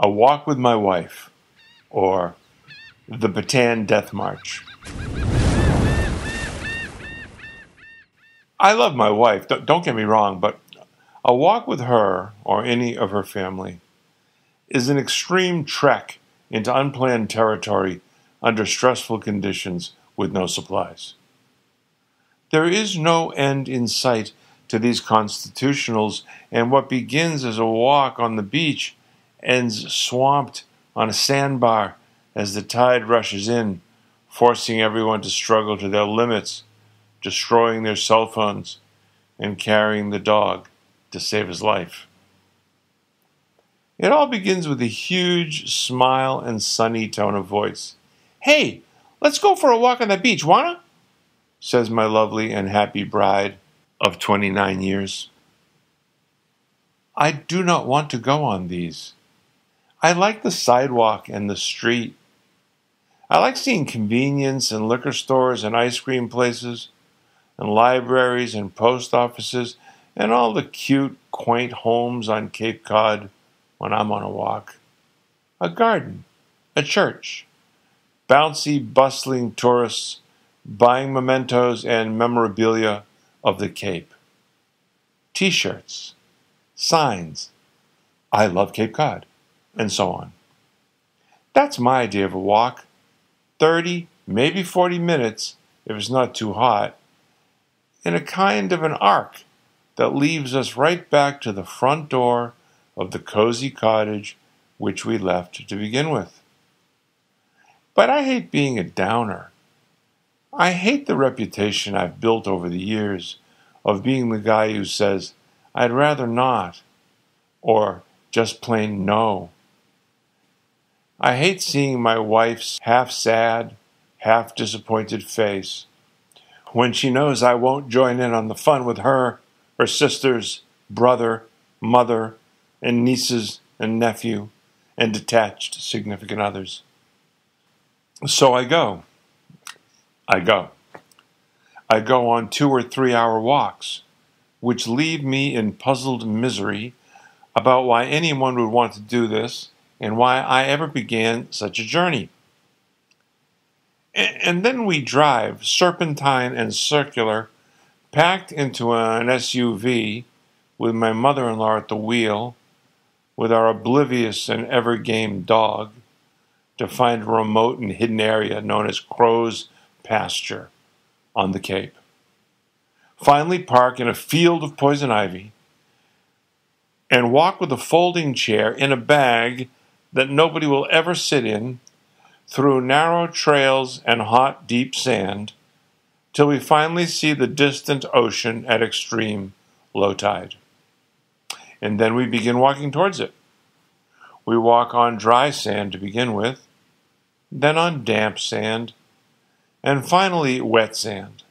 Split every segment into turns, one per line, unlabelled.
A Walk with My Wife, or The Bataan Death March. I love my wife, don't get me wrong, but a walk with her, or any of her family, is an extreme trek into unplanned territory under stressful conditions with no supplies. There is no end in sight to these constitutionals, and what begins as a walk on the beach ends swamped on a sandbar as the tide rushes in, forcing everyone to struggle to their limits, destroying their cell phones, and carrying the dog to save his life. It all begins with a huge smile and sunny tone of voice. "Hey, let's go for a walk on the beach, wanna?" says my lovely and happy bride of 29 years. I do not want to go on these. I like the sidewalk and the street. I like seeing convenience and liquor stores and ice cream places and libraries and post offices and all the cute, quaint homes on Cape Cod when I'm on a walk. A garden, a church, bouncy, bustling tourists buying mementos and memorabilia of the Cape. T-shirts, signs, "I love Cape Cod," and so on. That's my idea of a walk. 30, maybe 40 minutes, if it's not too hot, in a kind of an arc that leaves us right back to the front door of the cozy cottage which we left to begin with. But I hate being a downer. I hate the reputation I've built over the years of being the guy who says, "I'd rather not," or just plain no. I hate seeing my wife's half-sad, half-disappointed face when she knows I won't join in on the fun with her sisters, brother, mother, and nieces and nephew, and detached significant others. So I go. I go on 2 or 3 hour walks, which leave me in puzzled misery about why anyone would want to do this and why I ever began such a journey. And then we drive, serpentine and circular, packed into an SUV with my mother-in-law at the wheel, with our oblivious and ever-game dog, to find a remote and hidden area known as Crow's Pasture on the Cape. Finally park in a field of poison ivy and walk with a folding chair in a bag that nobody will ever sit in, through narrow trails and hot, deep sand, till we finally see the distant ocean at extreme low tide. And then we begin walking towards it. We walk on dry sand to begin with, then on damp sand, and finally wet sand.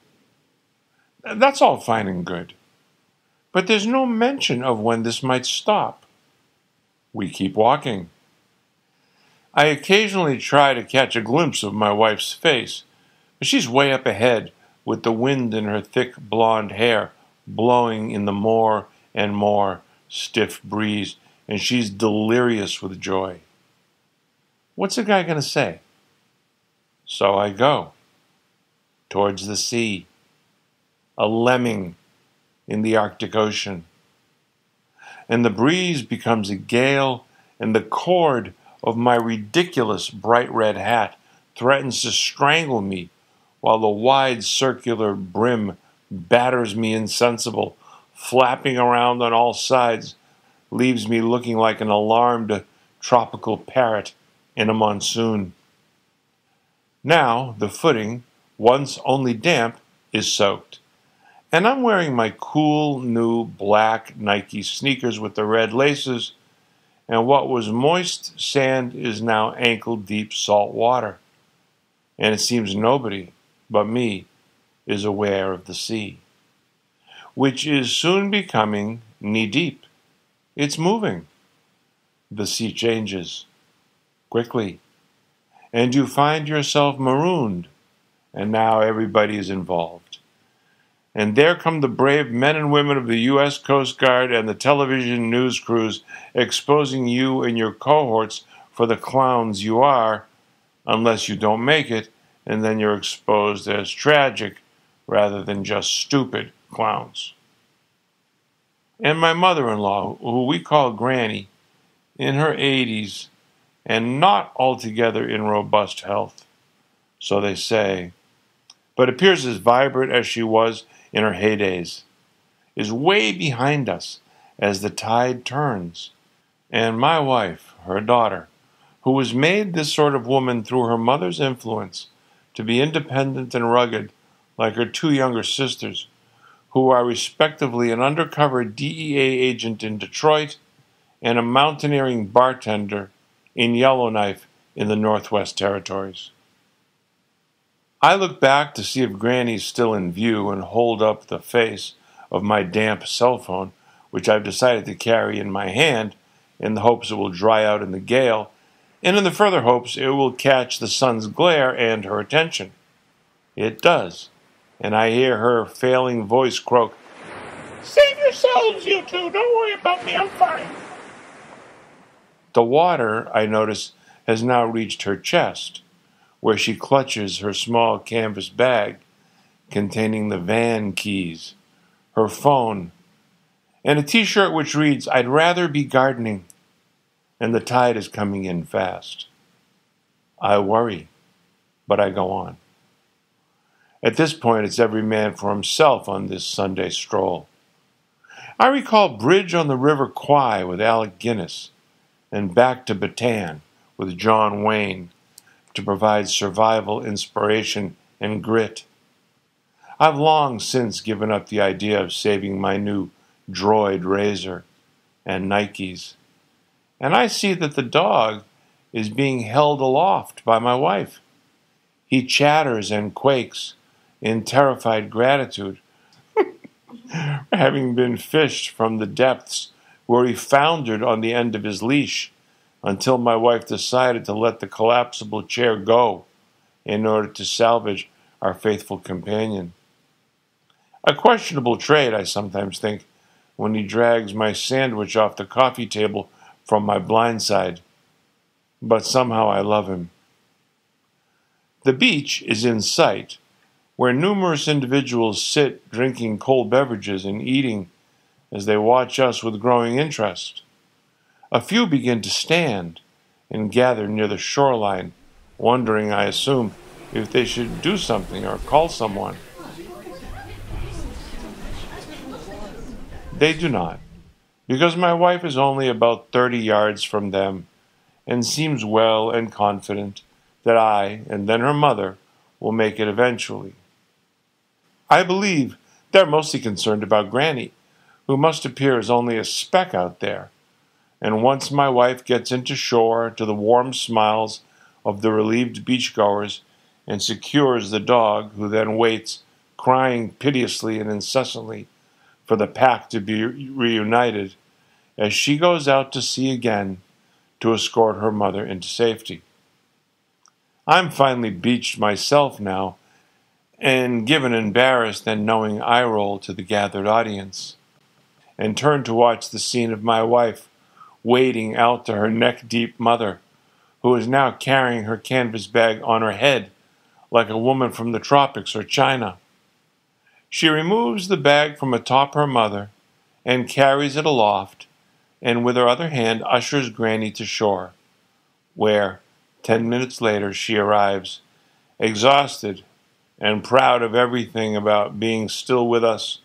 That's all fine and good. But there's no mention of when this might stop. We keep walking. I occasionally try to catch a glimpse of my wife's face, but she's way up ahead with the wind in her thick blonde hair blowing in the more and more stiff breeze, and she's delirious with joy. What's a guy going to say? So I go towards the sea, a lemming in the Arctic Ocean. And the breeze becomes a gale, and the cord of my ridiculous bright red hat threatens to strangle me while the wide circular brim batters me insensible, flapping around on all sides, leaves me looking like an alarmed tropical parrot in a monsoon. Now the footing, once only damp, is soaked, and I'm wearing my cool new black Nike sneakers with the red laces, and what was moist sand is now ankle-deep salt water, and it seems nobody but me is aware of the sea, which is soon becoming knee-deep. It's moving. The sea changes quickly, and you find yourself marooned, and now everybody is involved. And there come the brave men and women of the U.S. Coast Guard and the television news crews exposing you and your cohorts for the clowns you are, unless you don't make it, and then you're exposed as tragic rather than just stupid clowns. And my mother-in-law, who we call Granny, in her 80s and not altogether in robust health, so they say, but appears as vibrant as she was in her heydays, is way behind us as the tide turns. And my wife, her daughter, who was made this sort of woman through her mother's influence to be independent and rugged like her two younger sisters, who are respectively an undercover DEA agent in Detroit and a mountaineering bartender in Yellowknife in the Northwest Territories. I look back to see if Granny's still in view and hold up the face of my damp cell phone, which I've decided to carry in my hand in the hopes it will dry out in the gale, and in the further hopes it will catch the sun's glare and her attention. It does, and I hear her failing voice croak, "Save yourselves, you two. Don't worry about me. I'm fine." The water, I notice, has now reached her chest, where she clutches her small canvas bag containing the van keys, her phone, and a T-shirt which reads, "I'd rather be gardening," and the tide is coming in fast. I worry, but I go on. At this point, it's every man for himself on this Sunday stroll. I recall Bridge on the River Kwai with Alec Guinness, and Back to Bataan with John Wayne, to provide survival, inspiration, and grit. I've long since given up the idea of saving my new Droid razor and Nikes, and I see that the dog is being held aloft by my wife. He chatters and quakes in terrified gratitude, having been fished from the depths where he foundered on the end of his leash, until my wife decided to let the collapsible chair go in order to salvage our faithful companion. A questionable trade, I sometimes think, when he drags my sandwich off the coffee table from my blind side. But somehow I love him. The beach is in sight, where numerous individuals sit drinking cold beverages and eating as they watch us with growing interest. A few begin to stand and gather near the shoreline, wondering, I assume, if they should do something or call someone. They do not, because my wife is only about 30 yards from them and seems well and confident that I, and then her mother, will make it eventually. I believe they're mostly concerned about Granny, who must appear as only a speck out there. And once my wife gets into shore to the warm smiles of the relieved beachgoers and secures the dog, who then waits, crying piteously and incessantly, for the pack to be reunited, as she goes out to sea again to escort her mother into safety. I'm finally beached myself now, and give an embarrassed and knowing eye roll to the gathered audience, and turn to watch the scene of my wife wading out to her neck-deep mother, who is now carrying her canvas bag on her head like a woman from the tropics or China. She removes the bag from atop her mother and carries it aloft, and with her other hand ushers Granny to shore, where, 10 minutes later, she arrives, exhausted and proud of everything about being still with us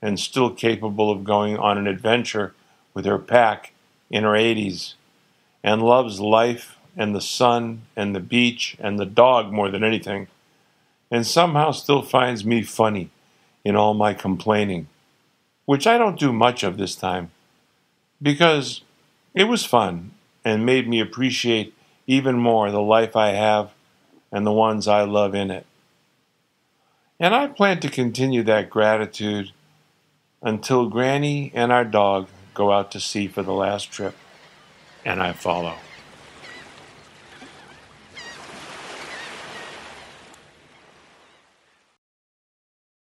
and still capable of going on an adventure with her pack in her 80s, and loves life and the sun and the beach and the dog more than anything, and somehow still finds me funny in all my complaining, which I don't do much of this time, because it was fun and made me appreciate even more the life I have and the ones I love in it. And I plan to continue that gratitude until Granny and our dog go out to sea for the last trip, and I follow.